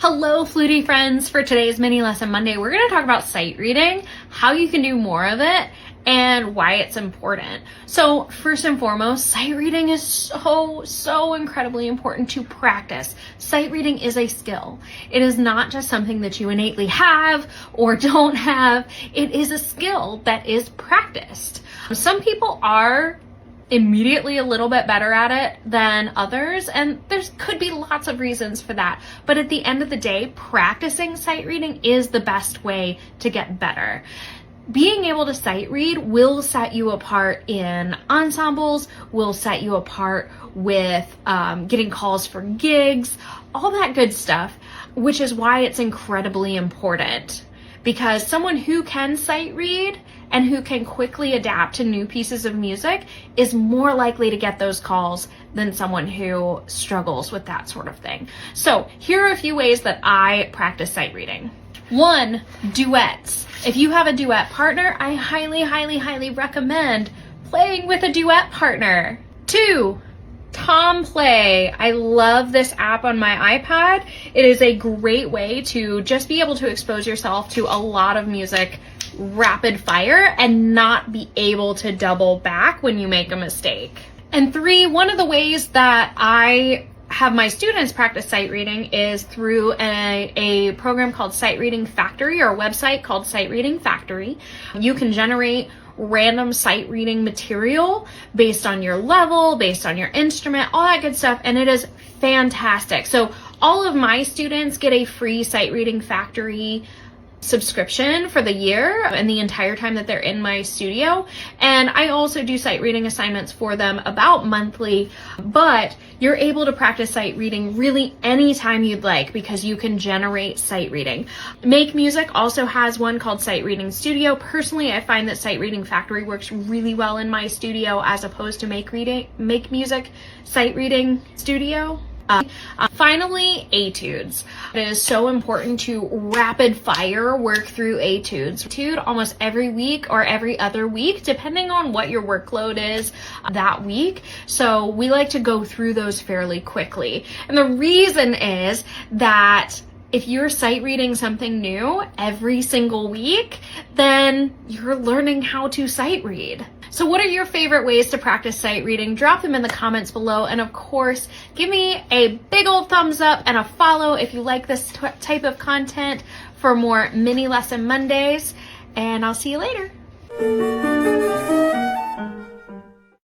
Hello, Flutie friends. For today's mini lesson Monday, we're going to talk about sight reading, how you can do more of it, and why it's important. So first and foremost, sight reading is so incredibly important to practice. Sight reading is a skill. It is not just something that you innately have or don't have. It is a skill that is practiced. Some people are immediately a little bit better at it than others, and there could be lots of reasons for that, but at the end of the day, practicing sight reading is the best way to get better. Being able to sight read will set you apart in ensembles, will set you apart with getting calls for gigs, all that good stuff, which is why it's incredibly important. Because someone who can sight read and who can quickly adapt to new pieces of music is more likely to get those calls than someone who struggles with that sort of thing. So here are a few ways that I practice sight reading. 1, duets. If you have a duet partner, I highly recommend playing with a duet partner. 2, Tom Play. I love this app on my iPad. It is a great way to just be able to expose yourself to a lot of music rapid fire and not be able to double back when you make a mistake. And 3, one of the ways that I have my students practice sight reading is through a program called Sight Reading Factory, or a website called Sight Reading Factory. You can generate random sight reading material based on your level, based on your instrument, all that good stuff, and it is fantastic. So all of my students get a free Sight Reading Factory subscription for the year and the entire time that they're in my studio. And I also do sight reading assignments for them about monthly, but you're able to practice sight reading really anytime you'd like because you can generate sight reading. Make Music also has one called Sight Reading Studio. Personally, I find that Sight Reading Factory works really well in my studio as opposed to Make Music Sight Reading Studio. Finally, etudes. It is so important to rapid fire work through etudes. Almost every week or every other week, depending on what your workload is that week. So we like to go through those fairly quickly. And the reason is that if you're sight reading something new every single week, then you're learning how to sight read. So what are your favorite ways to practice sight reading? Drop them in the comments below. And of course, give me a big old thumbs up and a follow if you like this type of content for more mini lesson Mondays. And I'll see you later.